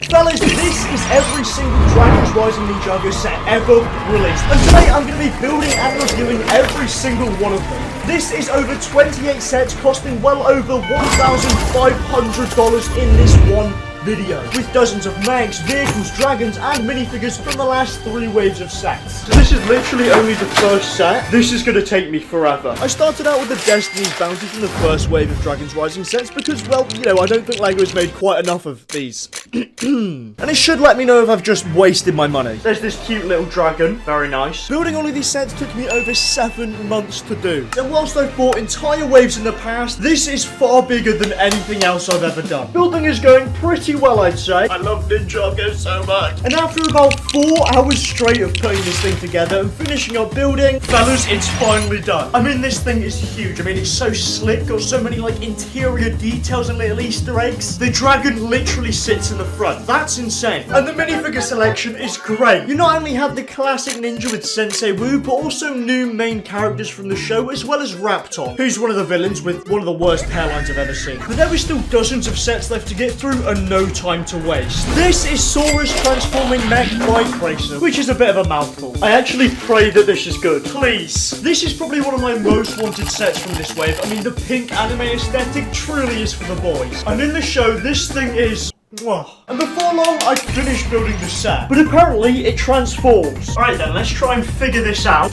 Fellas, this is every single Dragon's Rising Ninjago set ever released. And today I'm going to be building and reviewing every single one of them. This is over 28 sets costing well over $1,500 in this one video, with dozens of Mechs, vehicles, dragons, and minifigures from the last 3 waves of sets. So this is literally only the first set. This is going to take me forever. I started out with the Destiny's Bounty from the first wave of Dragon's Rising sets because, well, you know, I don't think LEGO has made quite enough of these. And it should let me know if I've just wasted my money. There's this cute little dragon. Very nice. Building all of these sets took me over 7 months to do. And whilst I've bought entire waves in the past, this is far bigger than anything else I've ever done. Building is going pretty well, I'd say. I love Ninjago so much. And after about 4 hours straight of putting this thing together and finishing up building, fellas, it's finally done. I mean, this thing is huge. I mean, it's so slick, got so many, like, interior details and little Easter eggs. The dragon literally sits in the front. That's insane. And the minifigure selection is great. You not only have the classic ninja with Sensei Wu, but also new main characters from the show, as well as Raptor, who's one of the villains with one of the worst hairlines I've ever seen. But there are still dozens of sets left to get through and no time to waste. This is Sora's transforming mech bike racer, which is a bit of a mouthful. I actually pray that this is good. Please. This is probably one of my most wanted sets from this wave. I mean, the pink anime aesthetic truly is for the boys. And in the show, this thing is... And before long, I finished building the set. But apparently, it transforms. Alright then, let's try and figure this out.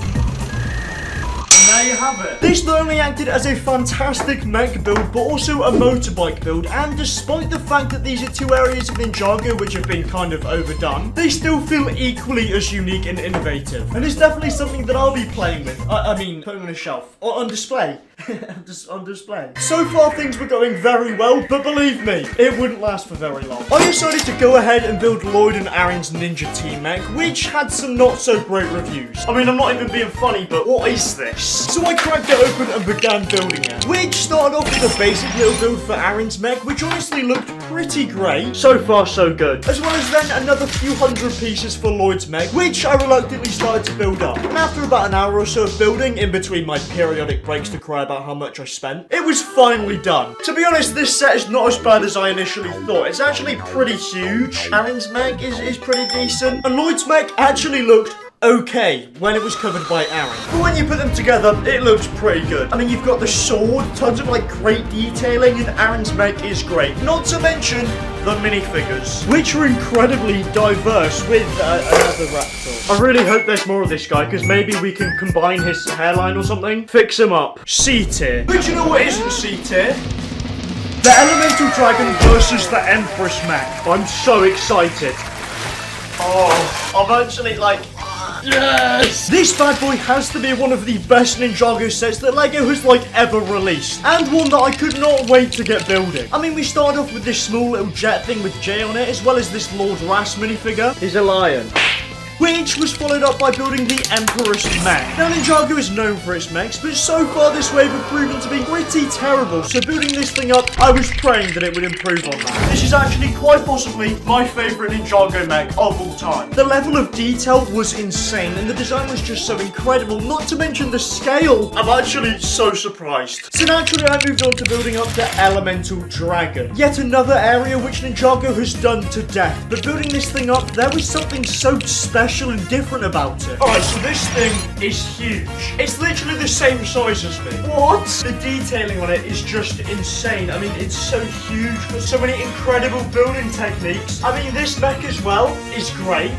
There you have it. This not only acted as a fantastic mech build, but also a motorbike build, and despite the fact that these are 2 areas of Ninjago which have been kind of overdone, they still feel equally as unique and innovative. And it's definitely something that I'll be playing with. I mean, putting on a shelf. Or on display. On display. So far, things were going very well, but believe me, it wouldn't last for very long. I decided to go ahead and build Lloyd and Arin's Ninja Team mech, which had some not so great reviews. I mean, I'm not even being funny, but what is this? So I cracked it open and began building it, which started off with a basic little build for Arin's mech, which honestly looked pretty great. So far, so good. As well as then another few hundred pieces for Lloyd's mech, which I reluctantly started to build up. And after about an hour or so of building, in between my periodic breaks to cry about how much I spent, it was finally done. To be honest, this set is not as bad as I initially thought. It's actually pretty huge. Arin's mech is pretty decent, and Lloyd's mech actually looked okay when it was covered by Arin. But when you put them together, it looks pretty good. I mean, you've got the sword, tons of like great detailing, and Arin's mech is great. Not to mention the minifigures, which are incredibly diverse with another Raptor. I really hope there's more of this guy, because maybe we can combine his hairline or something. Fix him up. C tier. But you know what isn't C tier? The Elemental Dragon versus the Empress mech. I'm so excited. Oh, I'm actually like... Yes! This bad boy has to be one of the best Ninjago sets that LEGO has like ever released, and one that I could not wait to get building. I mean, we started off with this small little jet thing with Jay on it, as well as this Lord Ras minifigure. He's a lion. Which was followed up by building the Empress mech. Now, Ninjago is known for its mechs, but so far this wave have proven to be pretty terrible, so building this thing up, I was praying that it would improve on that. This is actually quite possibly my favourite Ninjago mech of all time. The level of detail was insane, and the design was just so incredible, not to mention the scale. I'm actually so surprised. So naturally, I moved on to building up the Elemental Dragon. Yet another area which Ninjago has done to death, but building this thing up, there was something so special and different about it. Alright, so this thing is huge. It's literally the same size as me. What? The detailing on it is just insane. I mean, it's so huge, got so many incredible building techniques. I mean, this mech as well is great.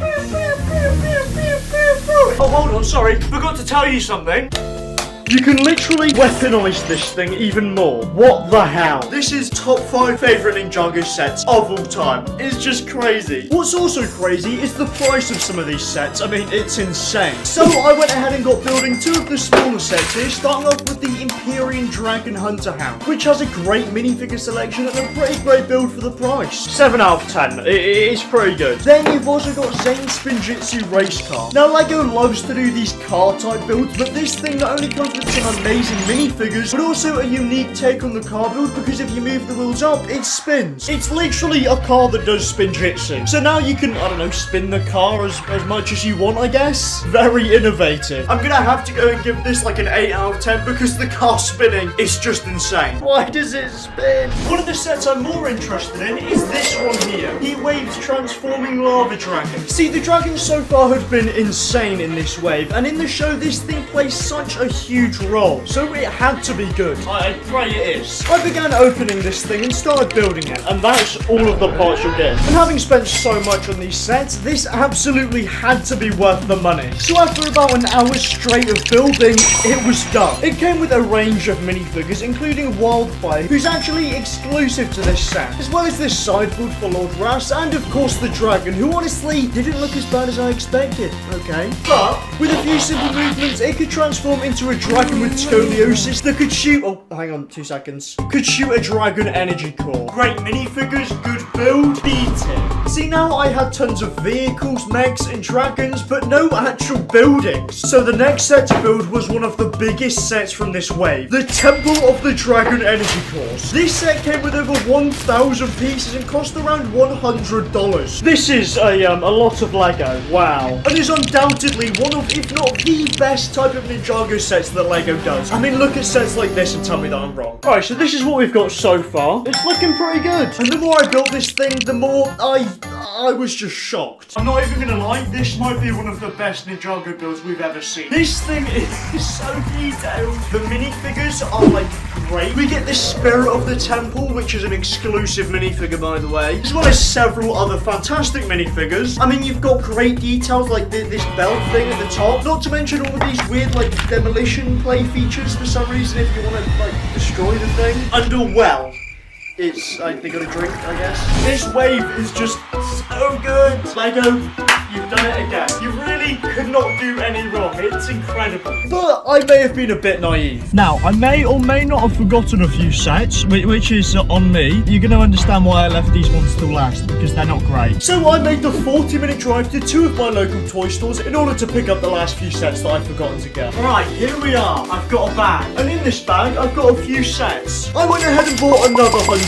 Oh, hold on, sorry. Forgot to tell you something. You can literally weaponize this thing even more. What the hell? This is top 5 favorite Ninjago sets of all time. It's just crazy. What's also crazy is the price of some of these sets. I mean, it's insane. So I went ahead and got building 2 of the smaller sets here, starting off with the Imperium Dragon Hunter Hound, which has a great minifigure selection and a pretty great build for the price. 7 out of 10. It's pretty good. Then you've also got Zane's Spinjitzu race car. Now, LEGO loves to do these car type builds, but this thing not only comes with with some amazing minifigures, but also a unique take on the car build because if you move the wheels up, it spins. It's literally a car that does Spinjitzu. So now you can, I don't know, spin the car as much as you want, I guess. Very innovative. I'm gonna have to go and give this like an 8 out of 10 because the car spinning is just insane. Why does it spin? One of the sets I'm more interested in is this one here. Heatwave's transforming lava dragon. See, the dragons so far have been insane in this wave, and in the show this thing plays such a huge role, so it had to be good. I pray it is. I began opening this thing and started building it, and that's all of the parts you'll get. And having spent so much on these sets, this absolutely had to be worth the money. So after about an hour straight of building, it was done. It came with a range of minifigures, including Wildfire, who's actually exclusive to this set, as well as this side build for Lord Ras, and of course the dragon, who honestly didn't look as bad as I expected, okay? But with a few simple movements, it could transform into a dragon with scoliosis that could shoot, oh, hang on 2 seconds, could shoot a dragon energy core. Great minifigures, good build, beat it. See, now I had tons of vehicles, mechs, and dragons, but no actual buildings. So the next set to build was one of the biggest sets from this wave, the Temple of the Dragon Energy Cores. This set came with over 1,000 pieces and cost around $100. This is a lot of Lego, wow. And is undoubtedly one of, if not the best type of Ninjago sets that Lego does. I mean, look at sets like this and tell me that I'm wrong. Alright, so this is what we've got so far. It's looking pretty good. And the more I built this thing, the more I was just shocked. I'm not even gonna lie, this might be one of the best Ninjago builds we've ever seen. This thing is so detailed. The minifigures are like great. We get the Spirit of the Temple, which is an exclusive minifigure by the way, as well as several other fantastic minifigures. I mean, you've got great details like this belt thing at the top, not to mention all of these weird like demolition play features for some reason if you want to like destroy the thing. And well, it's, they got a drink, I guess. This wave is just so good. Lego, you've done it again. You really could not do any wrong. It's incredible. But I may have been a bit naive. Now, I may or may not have forgotten a few sets, which is on me. You're going to understand why I left these ones till last, because they're not great. So I made the 40-minute drive to 2 of my local toy stores in order to pick up the last few sets that I've forgotten to get. Right, here we are. I've got a bag. And in this bag, I've got a few sets. I went ahead and bought another $100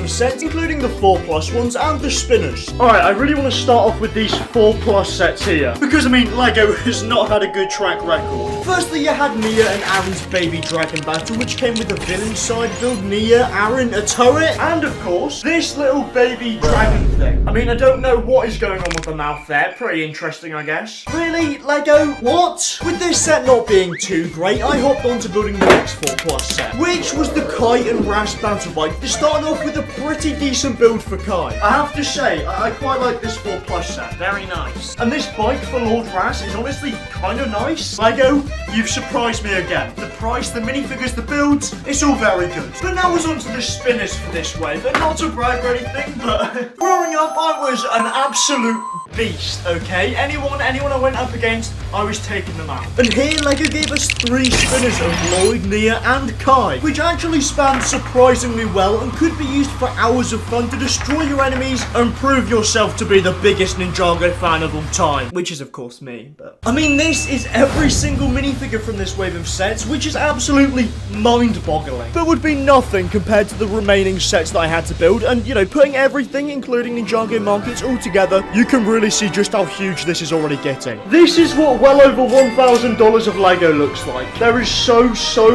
of sets, including the 4+ ones and the spinners. Alright, I really want to start off with these 4+ sets here, because I mean, Lego has not had a good track record. Firstly, you had Nia and Arin's baby dragon battle, which came with a villain side build, Nia, Arin, a turret, and of course, this little baby dragon thing. I mean, I don't know what is going on with the mouth there. Pretty interesting, I guess. Really, Lego? What? With this set not being too great, I hopped on to building the next 4+ set, which was the Kai and Ras battle bike. They started off with a pretty decent build for Kai. I have to say, I quite like this 4+ set. Very nice. And this bike for Lord Ras is honestly kind of nice. Lego, you've surprised me again. The price, the minifigures, the builds, it's all very good. But now we're on to the spinners for this wave. And not to brag or anything, but growing up, I was an absolute beast, okay? Anyone I went up against, I was taking them out. And here, Lego gave us 3 spinners of Lloyd, Nia, and Kai, which actually spanned surprisingly well and could be used for hours of fun to destroy your enemies and prove yourself to be the biggest Ninjago fan of all time, which is of course me. But I mean, this is every single minifigure from this wave of sets, which is absolutely mind-boggling, but would be nothing compared to the remaining sets that I had to build. And you know, putting everything, including Ninjago markets, all together, you can really see just how huge this is already getting. This is what well over $1,000 of Lego looks like. There is so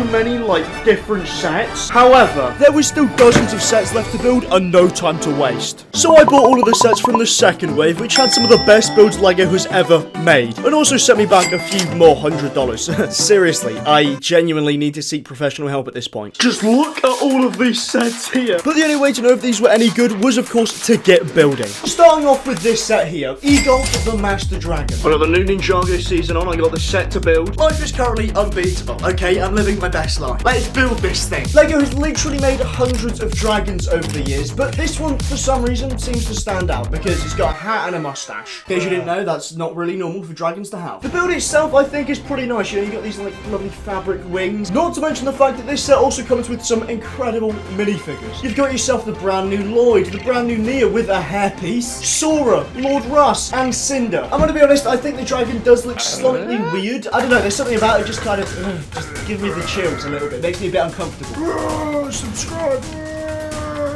many like different sets. However, there was still dozens of sets left to build and no time to waste. So I bought all of the sets from the second wave, which had some of the best builds Lego has ever made, and also sent me back a few more $100. Seriously, I genuinely need to seek professional help at this point. Just look at all of these sets here. But the only way to know if these were any good was of course to get building. Starting off with this set here, Egalt the Master Dragon. I got the new Ninjago season on, I got the set to build. Life is currently unbeatable, okay? I'm living my best life. Let's build this thing. Lego has literally made hundreds of dragons over the years, but this one, for some reason, seems to stand out because it's got a hat and a mustache. In case you didn't know, that's not really normal for dragons to have. The build itself, I think, is pretty nice. You know, you got these like lovely fabric wings. Not to mention the fact that this set also comes with some incredible minifigures. You've got yourself the brand new Lloyd, the brand new Nia with a hairpiece, Sora, Lord Russ, and Cinder. I'm gonna be honest, I think the dragon does look slightly weird. I don't know, there's something about it just kind of just give me the chills a little bit. Makes me a bit uncomfortable. Subscribe.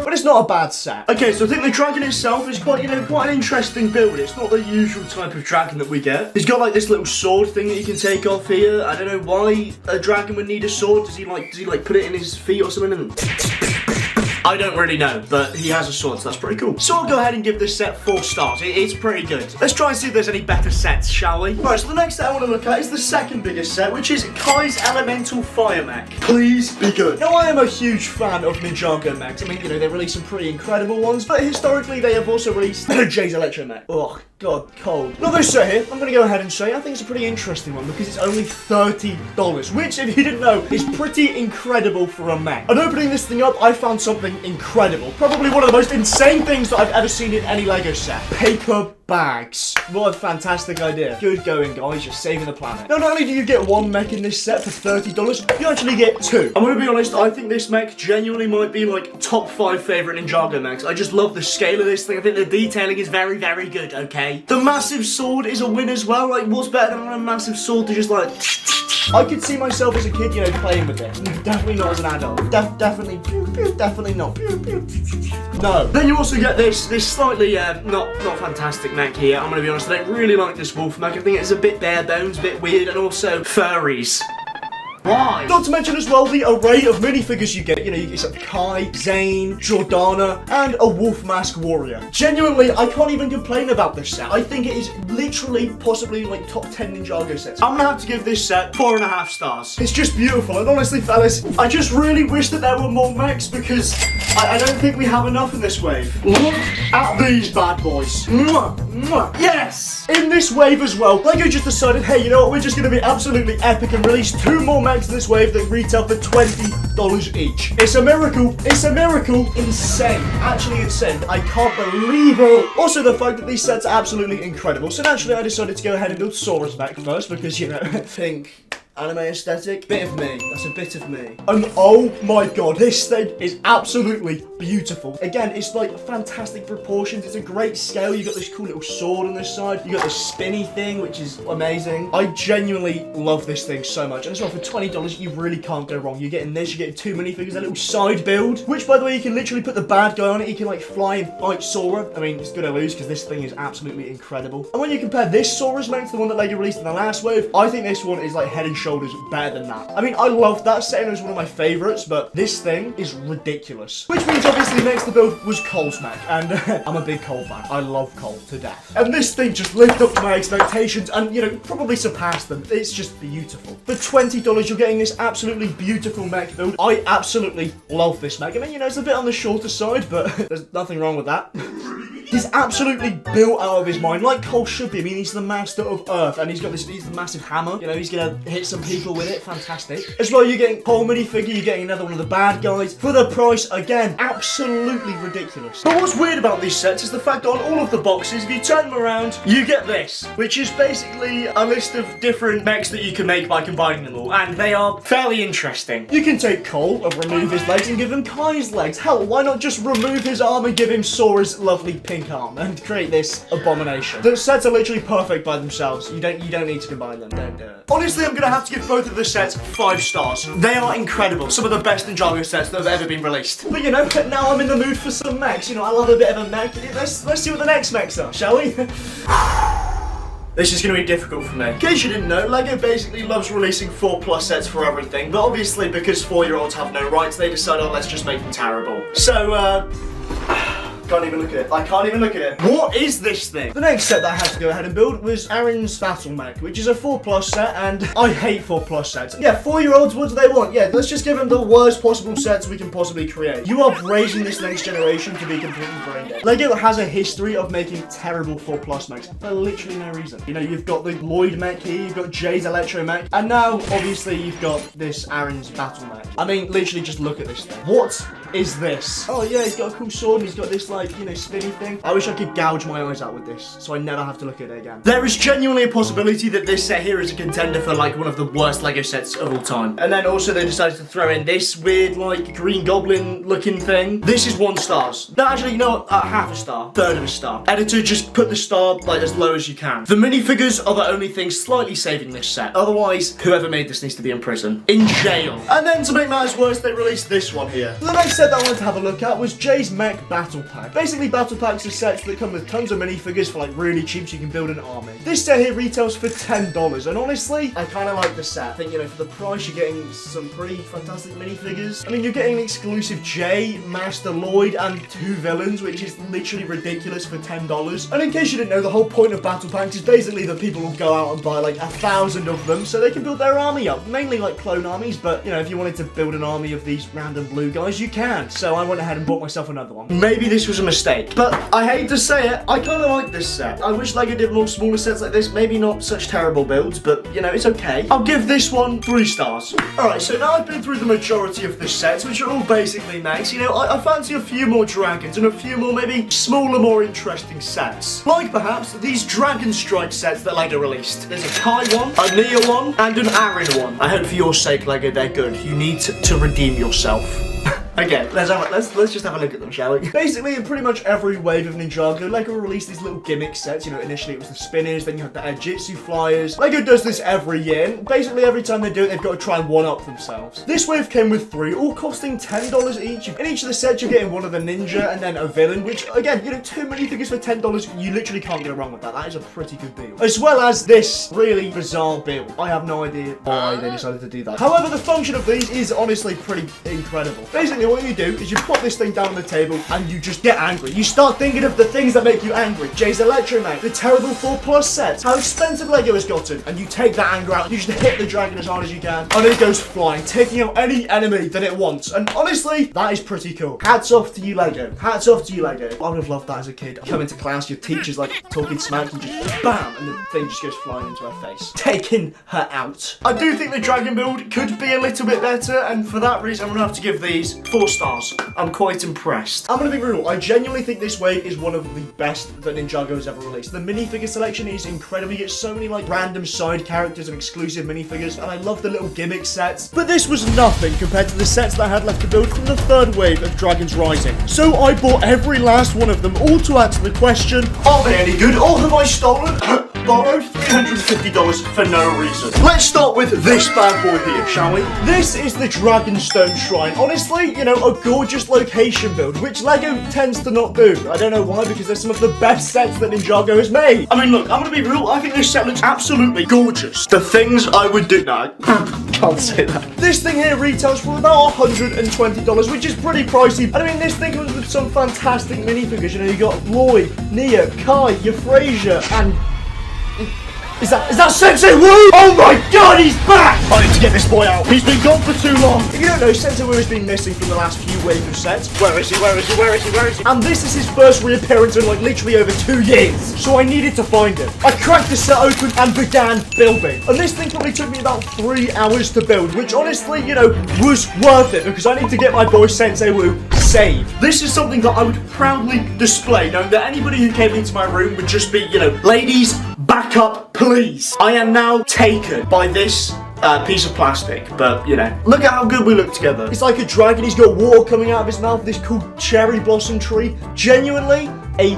But it's not a bad set. Okay, so I think the dragon itself is quite, you know, quite an interesting build. It's not the usual type of dragon that we get. He's got like this little sword thing that you can take off here. I don't know why a dragon would need a sword. Does he like put it in his feet or something and I don't really know, but he has a sword, so that's pretty cool. So I'll go ahead and give this set 4 stars. It's pretty good. Let's try and see if there's any better sets, shall we? Right, so the next set I want to look at is the second biggest set, which is Kai's Elemental Fire Mech. Please be good. Now, I am a huge fan of Ninjago mechs. I mean, you know, they release some pretty incredible ones, but historically, they have also released Jay's Electro Mech. Ugh. God, cold. Now this set here, I'm going to go ahead and say I think it's a pretty interesting one because it's only $30, which, if you didn't know, is pretty incredible for a mech. And opening this thing up, I found something incredible. Probably one of the most insane things that I've ever seen in any LEGO set. Paper bags. What a fantastic idea. Good going, guys. You're saving the planet. Now, not only do you get one mech in this set for $30, you actually get 2. I'm going to be honest, I think this mech genuinely might be like top 5 favorite Ninjago mechs. I just love the scale of this thing. I think the detailing is very, very good, okay? The massive sword is a win as well. Like, what's better than a massive sword to just like... I could see myself as a kid, you know, playing with this. Definitely not as an adult. Definitely not. No. Then you also get this slightly not fantastic mech here. I'm gonna be honest, I don't really like this wolf mech. I think it's a bit bare bones, a bit weird, and also furries. Why? Not to mention as well the array of minifigures you get. You know, you get Kai, Zane, Jordana, and a wolf mask warrior. Genuinely, I can't even complain about this set. I think it is literally, possibly, like, top 10 Ninjago sets. I'm gonna have to give this set 4.5 stars. It's just beautiful, and honestly, fellas, I just really wish that there were more mechs because I don't think we have enough in this wave. Look at these bad boys. Mwah, mwah. Yes! In this wave as well, LEGO just decided, hey, you know what, we're just gonna be absolutely epic and release 2 more mechs in this wave that retail for $20 each. It's a miracle. It's a miracle. Insane. Actually insane. I can't believe it. Also, the fact that these sets are absolutely incredible. So naturally, I decided to go ahead and build Sora's mech first because, you know, think anime aesthetic. Bit of me. That's a bit of me. And oh my god, this thing is absolutely beautiful. Again, it's like fantastic proportions. It's a great scale. You got this cool little sword on this side. You got the spinny thing, which is amazing. I genuinely love this thing so much. And as well, for $20, you really can't go wrong. You're getting this, you're getting 2 minifigures, a little side build, which, by the way, you can literally put the bad guy on it. You can, like, fly and fight Sora. I mean, it's gonna lose because this thing is absolutely incredible. And when you compare this Sora's mech to the one that LEGO released in the last wave, I think this one is, like, head and shoulders better than that. I mean, I love that set. It was one of my favorites, but this thing is ridiculous. Which means, obviously, next to build was Cole's mech, and I'm a big Cole fan. I love Cole to death. And this thing just lived up to my expectations and, you know, probably surpassed them. It's just beautiful. For $20, you're getting this absolutely beautiful mech build. I absolutely love this mech. I mean, you know, it's a bit on the shorter side, but there's nothing wrong with that. He's absolutely built out of his mind, like Cole should be. I mean, he's the master of Earth, and he's the massive hammer. You know, he's gonna hit some people with it. Fantastic. As well, you're getting Cole minifigure, you're getting another one of the bad guys. For the price, again, absolutely ridiculous. But what's weird about these sets is the fact that on all of the boxes, if you turn them around, you get this, which is basically a list of different mechs that you can make by combining them all, and they are fairly interesting. You can take Cole and remove his legs and give him Kai's legs. Hell, why not just remove his arm and give him Sora's lovely pink arm and create this abomination? The sets are literally perfect by themselves. You don't need to combine them. Don't do it. Honestly, I'm gonna have to give both of the sets 5 stars. They are incredible. Some of the best Ninjago sets that have ever been released. But you know, now I'm in the mood for some mechs. You know, I love a bit of a mech. Let's see what the next mechs are, shall we? This is going to be difficult for me. In case you didn't know, LEGO basically loves releasing 4+ sets for everything, but obviously because 4-year-olds have no rights, they decide, oh, let's just make them terrible. So, can't even look at it. I can't even look at it. What is this thing? The next set that I had to go ahead and build was Arin's Battle Mech, which is a 4+ set, and I hate 4+ sets. Yeah, 4-year-olds, what do they want? Yeah, let's just give them the worst possible sets we can possibly create. You are raising this next generation to be completely brain dead. LEGO has a history of making terrible 4+ mechs for literally no reason. You know, you've got the Lloyd mech here, you've got Jay's Electro Mech, and now, obviously, you've got this Arin's Battle Mech. I mean, literally just look at this thing. What is this. Oh yeah, he's got a cool sword and he's got this like, you know, spinny thing. I wish I could gouge my eyes out with this so I never have to look at it again. There is genuinely a possibility that this set here is a contender for like one of the worst Lego sets of all time. And then also they decided to throw in this weird like green goblin looking thing. This is 1 star. No, actually, you know what? Half a star. Third of a star. Editor, just put the star like as low as you can. The minifigures are the only thing slightly saving this set. Otherwise, whoever made this needs to be in prison. In jail. And then to make matters worse, they released this one here. The next set that I wanted to have a look at was Jay's Mech Battle Pack. Basically, Battle Packs are sets that come with tons of minifigures for like really cheap so you can build an army. This set here retails for $10, and honestly, I kind of like the set. I think, you know, for the price, you're getting some pretty fantastic minifigures. I mean, you're getting an exclusive Jay, Master Lloyd, and 2 villains, which is literally ridiculous for $10. And in case you didn't know, the whole point of Battle Packs is basically that people will go out and buy like 1,000 of them so they can build their army up. Mainly like clone armies, but you know, if you wanted to build an army of these random blue guys, you can. So I went ahead and bought myself another one. Maybe this was a mistake, but I hate to say it, I kind of like this set. I wish Lego did more smaller sets like this. Maybe not such terrible builds, but you know, it's okay. I'll give this one 3 stars. Alright, so now I've been through the majority of the sets, which are all basically Mechs. You know, I fancy a few more dragons and a few more maybe smaller, more interesting sets. Like perhaps these Dragon Strike sets that Lego released. There's a Kai one, a Nia one, and an Arin one. I hope for your sake, Lego, they're good. You need to redeem yourself. Okay, let's just have a look at them, shall we? Basically, in pretty much every wave of Ninjago, Lego released these little gimmick sets. You know, initially it was the spinners, then you had the Spinjitzu flyers. Lego does this every year, and basically every time they do it, they've got to try and one-up themselves. This wave came with 3, all costing $10 each. In each of the sets, you're getting one of the ninja and then a villain, which, again, you know, 2 minifigures for $10, you literally can't go wrong with that. That is a pretty good deal. As well as this really bizarre build. I have no idea why they decided to do that. However, the function of these is honestly pretty incredible. Basically, what you do is you put this thing down on the table and you just get angry. You start thinking of the things that make you angry. Jay's Electromech, the terrible 4+ sets, how expensive Lego has gotten, and you take that anger out, you just hit the dragon as hard as you can, and it goes flying, taking out any enemy that it wants. And honestly, that is pretty cool. Hats off to you, Lego. Hats off to you, Lego. I would have loved that as a kid. Come into class, your teacher's like talking smack, and just BAM, and the thing just goes flying into her face, taking her out. I do think the dragon build could be a little bit better, and for that reason, I'm gonna have to give these 4 stars. I'm quite impressed. I'm gonna be real, I genuinely think this wave is one of the best that Ninjago has ever released. The minifigure selection is incredible. You get so many like random side characters and exclusive minifigures, and I love the little gimmick sets. But this was nothing compared to the sets that I had left to build from the 3rd wave of Dragons Rising. So I bought every last one of them, all to answer the question, are they any good, or have I stolen? Borrowed $350 for no reason. Let's start with this bad boy here, shall we? This is the Dragonstone Shrine. Honestly, you know, a gorgeous location build, which Lego tends to not do. I don't know why, because they're some of the best sets that Ninjago has made. I mean, look, I'm gonna be real, I think this set looks absolutely gorgeous. The things I would do... No, I can't say that. This thing here retails for about $120, which is pretty pricey. I mean, this thing comes with some fantastic minifigures. You know, you got Lloyd, Nia, Kai, Euphrasia, and... Is that Sensei Wu? Oh my god, he's back! I need to get this boy out. He's been gone for too long. If you don't know, Sensei Wu has been missing from the last few waves of sets. Where is he? Where is he? Where is he? Where is he? And this is his first reappearance in like literally over 2 years. So I needed to find him. I cracked the set open and began building. And this thing probably took me about 3 hours to build, which honestly, you know, was worth it because I need to get my boy Sensei Wu saved. This is something that I would proudly display, knowing that anybody who came into my room would just be, you know, ladies, back up, please. I am now taken by this piece of plastic, but you know, look at how good we look together. It's like a dragon, he's got water coming out of his mouth, this cool cherry blossom tree. Genuinely a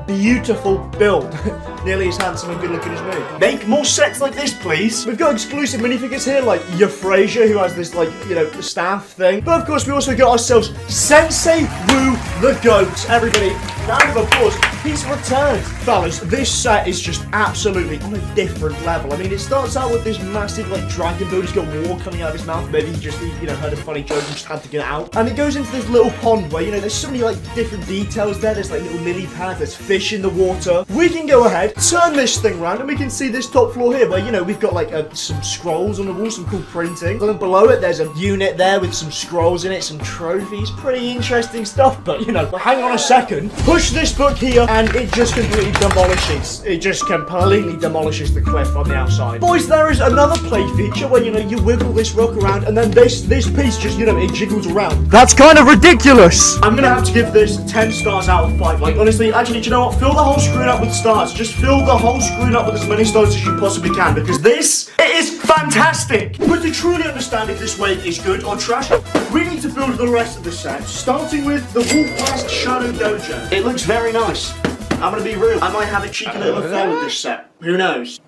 beautiful build. Nearly as handsome and good looking as me. Make more sets like this, please. We've got exclusive minifigures here, like Euphrasia, who has this, like, you know, staff thing. But of course, we also got ourselves Sensei Wu the Goat. Everybody, round of applause. He's returned. Fellas, this set is just absolutely on a different level. I mean, it starts out with this massive, like, dragon build. He's got water coming out of his mouth. Maybe he just, you know, heard a funny joke and just had to get it out. And it goes into this little pond where, you know, there's so many, like, different details there. There's, like, little lily pads. There's fish in the water. We can go ahead, turn this thing around, and we can see this top floor here where, you know, we've got, like, some scrolls on the wall, some cool printing. And then below it, there's a unit there with some scrolls in it, some trophies. Pretty interesting stuff, but, you know, hang on a second. Push this book here, and it just completely demolishes. It just completely demolishes the cliff on the outside. Boys, there is another play feature where, you know, you wiggle this rock around and then this piece just, you know, it jiggles around. That's kind of ridiculous. I'm gonna have to give this 10 stars out of 5. Like, honestly, actually, do you know what? Fill the whole screen up with stars. Just fill the whole screen up with as many stars as you possibly can, because this, it is fantastic. But to truly understand if this wave is good or trash, we need to build the rest of the set, starting with the Walk Past Shadow Dojo. It looks very nice. I'm gonna be real. I might have a cheeky little affair with this set. Who knows?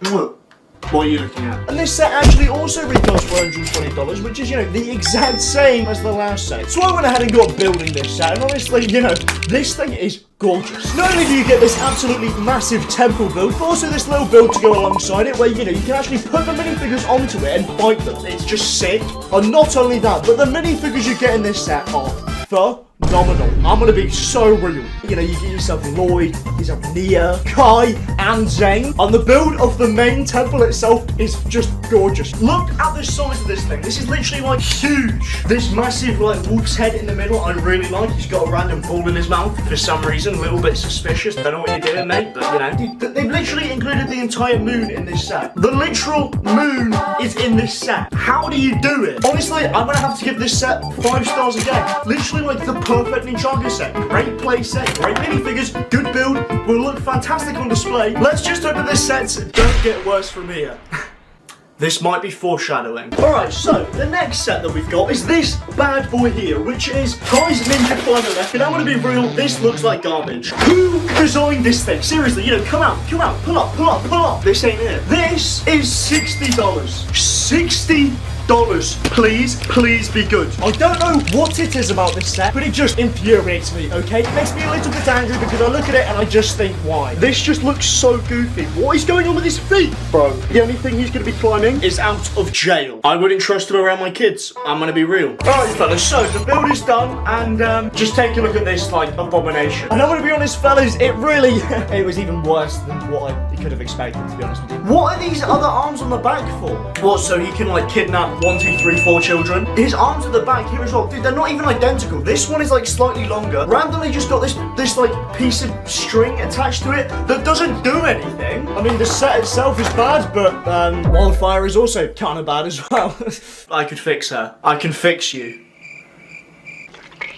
What are you looking at? And this set actually also retails for $120, which is, you know, the exact same as the last set. So I went ahead and got building this set, and honestly, you know, this thing is gorgeous. Not only do you get this absolutely massive temple build, but also this little build to go alongside it, where, you know, you can actually put the minifigures onto it and fight them. It's just sick. And not only that, but the minifigures you get in this set are phenomenal. I'm gonna be so real. You know, you get yourself Lloyd, yourself Nia, Kai, and Zane. And the build of the main temple itself is just gorgeous. Look at the size of this thing. This is literally like huge. This massive like wolf's head in the middle, I really like. He's got a random ball in his mouth for some reason. A little bit suspicious. Don't know what you're doing, mate, but you know. They've literally included the entire moon in this set. The literal moon is in this set. How do you do it? Honestly, I'm gonna have to give this set 5 stars again. Literally like the perfect Ninjago set. Great play set, great minifigures, good build, will look fantastic on display. Let's just hope that this set don't get worse from here. This might be foreshadowing. Alright, so the next set that we've got is this bad boy here, which is Kai's Ninja Climber Mech. And I'm gonna be real, this looks like garbage. Who designed this thing? Seriously, you know, come out, pull up. This ain't it. This is $60. $60. Please be good. I don't know what it is about this set, but it just infuriates me, okay? It makes me a little bit angry because I look at it and I just think, why? This just looks so goofy. What is going on with his feet? Bro, the only thing he's gonna be climbing is out of jail. I wouldn't trust him around my kids. I'm gonna be real. Alright, fellas, so the build is done, and just take a look at this, like, abomination. And I'm gonna be honest, fellas, it really, it was even worse than what I could have expected, to be honest with you. What are these other arms on the back for? What, so he can, like, kidnap 1, 2, 3, 4 children? His arms at the back here as well. Dude, they're not even identical. This one is like slightly longer. Randomly just got this like piece of string attached to it that doesn't do anything. I mean, the set itself is bad, but Wildfire is also kind of bad as well. I could fix her. I can fix you.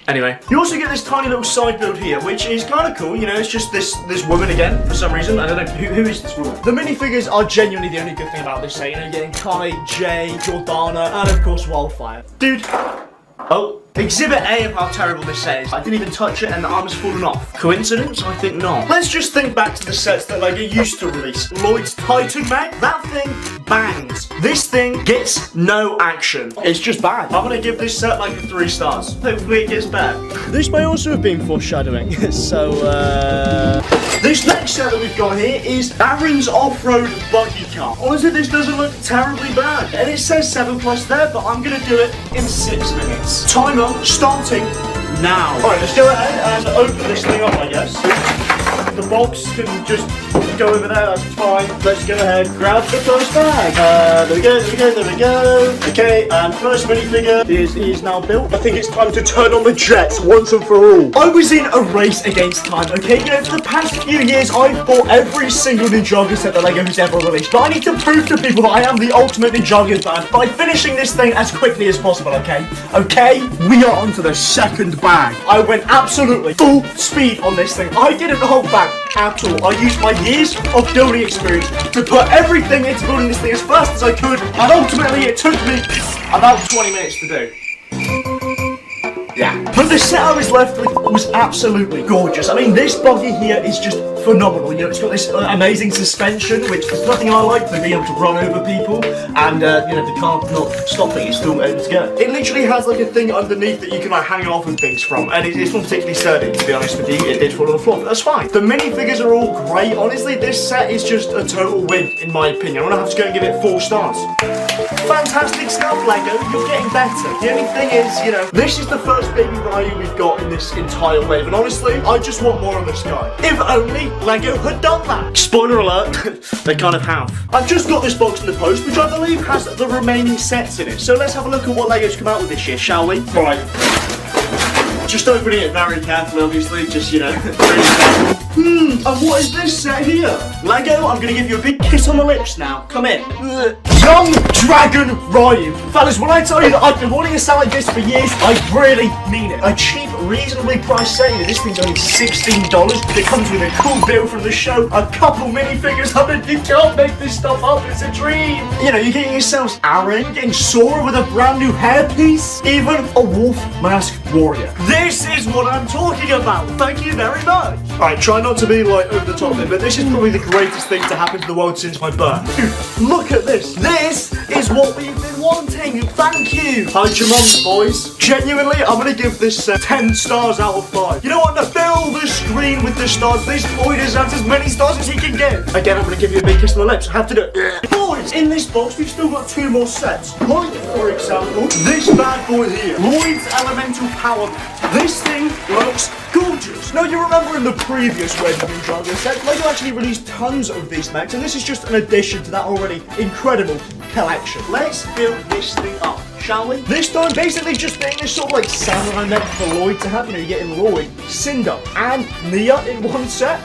Anyway, you also get this tiny little side build here, which is kind of cool. You know, it's just this woman again, for some reason. I don't know, who is this woman? The minifigures are genuinely the only good thing about this set. You know, you're getting Kai, Jay, Jordana, and of course Wildfire. Dude, oh. Exhibit A of how terrible this set is. I didn't even touch it and the arm's fallen off. Coincidence? I think not. Let's just think back to the sets that Lego used to release. Lloyd's Titan Mech, that thing bangs. This thing gets no action. It's just bad. I'm gonna give this set like 3 stars. Hopefully it gets better. This may also have been foreshadowing. So, this next set that we've got here is Arin's Off-Road Buggy car. Honestly, this doesn't look terribly bad. And it says 7+ there, but I'm gonna do it in 6 minutes. Timer starting now. Alright, let's go ahead and open this thing up, I guess. The box can just go over there, that's fine. Let's go ahead, grab the first bag. There we go. Okay, and first minifigure is now built. I think it's time to turn on the jets once and for all. I was in a race against time, okay? You know, for the past few years, I've bought every single Ninjago set that Lego has ever released. But I need to prove to people that I am the ultimate Ninjago fan by finishing this thing as quickly as possible, okay? Okay? We are onto the second bag. I went absolutely full speed on this thing. I didn't hold back at all. I used my years of building experience to put everything into building this thing as fast as I could, and ultimately it took me about 20 minutes to do. Yeah. But the set I was left with was absolutely gorgeous. I mean, this buggy here is just phenomenal. You know, it's got this amazing suspension, which is nothing I like for being able to run over people, and you know, the car not stopping, it's still able to go. It literally has like a thing underneath that you can like hang off of things from, and it's not particularly sturdy, to be honest with you. It did fall on the floor, but that's fine. The minifigures are all great. Honestly, this set is just a total win, in my opinion. I'm gonna have to go and give it 4 stars. Fantastic stuff, Lego. You're getting better. The only thing is, you know, this is the first baby Riyu we've got in this entire wave, and honestly, I just want more of this guy. If only Lego had done that. Spoiler alert, they kind of have. I've just got this box in the post, which I believe has the remaining sets in it. So let's have a look at what Lego's come out with this year, shall we? Right. Just opening it very carefully, obviously, just, you know, really. And what is this set here? Lego, I'm gonna give you a big kiss on the lips now. Come in. Young Dragon Ryu. Fellas, when I tell you that I've been wanting a set like this for years, I really mean it. A cheap, reasonably priced set. This thing's only $16. It comes with a cool build from the show, a couple minifigures. I mean, you can't make this stuff up. It's a dream. You know, you're getting yourselves Arin, getting Sora with a brand new hairpiece, even a wolf mask warrior. This is what I'm talking about. Thank you very much. Alright, try not to be like over the top of it, but this is probably the greatest thing to happen to the world since my birth. Dude, look at this. This is what we've been wanting. Thank you. Hide your mums, boys. Genuinely, I'm gonna give this 10 stars out of 5. You know what? To fill the screen with the stars, this boy deserves as many stars as he can get. Again, I'm gonna give you a big kiss on the lips. I have to do it. Boys, in this box, we've still got 2 more sets. Like, for example, this bad boy here. Lloyd's Elemental Power Mat. This thing looks gorgeous. Now, you remember in the previous wave of Ninjago set, Lego actually released tons of these mechs, and this is just an addition to that already incredible collection. Let's build this thing up, shall we? This time, basically just being this sort of like samurai mech for Lloyd to have. You know, you're getting Lloyd, Cinder, and Nia in one set.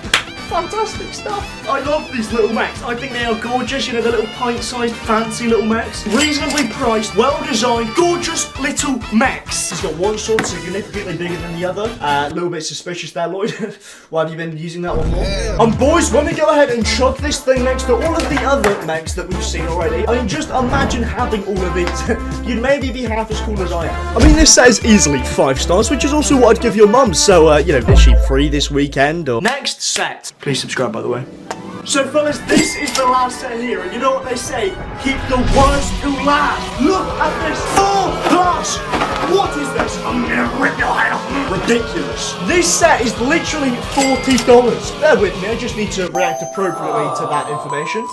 Fantastic stuff. I love these little mechs. I think they are gorgeous. You know, the little pint-sized, fancy little mechs. Reasonably priced, well-designed, gorgeous little mechs. He's got one sword significantly bigger than the other. A little bit suspicious there, Lloyd. Why have you been using that one more? And boys, when we go ahead and chuck this thing next to all of the other mechs that we've seen already, I mean, just imagine having all of these. You'd maybe be half as cool as I am. I mean, this set is easily 5 stars, which is also what I'd give your mum. So, you know, is she free this weekend or... Next set. Please subscribe, by the way. So, fellas, this is the last set here, and you know what they say? Keep the worst to last. Look at this. 4+. What is this? Ridiculous. This set is literally $40. Bear with me, I just need to react appropriately to that information.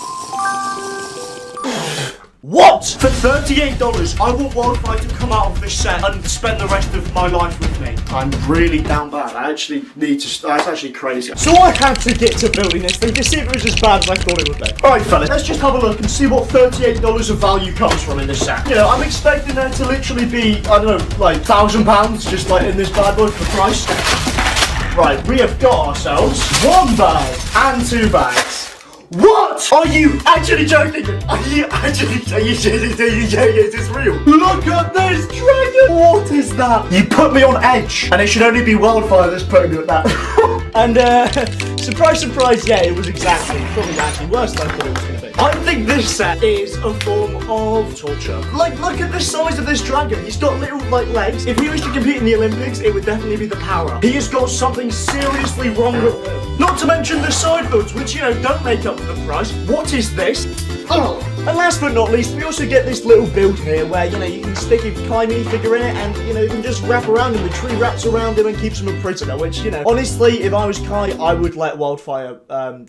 What? For $38, I want Wildfire to come out of this set and spend the rest of my life with me. I'm really down bad. I actually need to... That's actually crazy. So I had to get to building this thing to see if it was as bad as I thought it would be. Alright, fellas, let's just have a look and see what $38 of value comes from in this set. You know, I'm expecting there to literally be, I don't know, like £1,000 just like in this bad boy for price. Right, we have got ourselves 1 bag and 2 bags. What? Are you actually joking? Are you is this real? Look at this dragon! What is that? You put me on edge, and it should only be Wildfire that's putting me on that. And surprise, surprise, yeah, it was probably actually worse than I thought it was gonna be. I think this set is a form of torture. Like, look at the size of this dragon. He's got little, like, legs. If he was to compete in the Olympics, it would definitely be the power. He has got something seriously wrong with him. Not to mention the side hoods, which, you know, don't make up for the price. What is this? Oh. And last but not least, we also get this little build here where, you know, you can stick a Kai minifigure in it and, you know, you can just wrap around him. The tree wraps around him and keeps him a prisoner, which, you know, honestly, if I was Kai, I would let Wildfire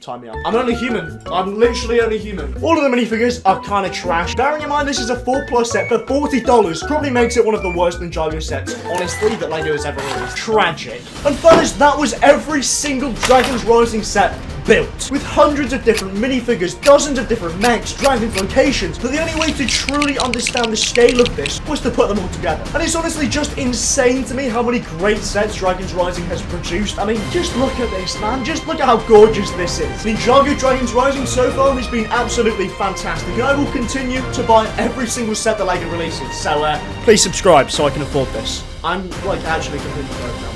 tie me up. I'm only human. I'm literally only human. All of the minifigures are kind of trash. Bearing in mind this is a 4+ set for $40, probably makes it one of the worst Ninjago sets, honestly, that Lego has ever released. Tragic. And fellas, that was every single Dragon's Rising set built, with hundreds of different minifigures, dozens of different mechs, dragons, locations, but the only way to truly understand the scale of this was to put them all together. And it's honestly just insane to me how many great sets Dragon's Rising has produced. I mean, just look at this, man. Just look at how gorgeous this is. Ninjago Dragon's Rising so far has been absolutely fantastic, and I will continue to buy every single set that LEGO releases. So, please subscribe so I can afford this. I'm, like, actually completely broke now.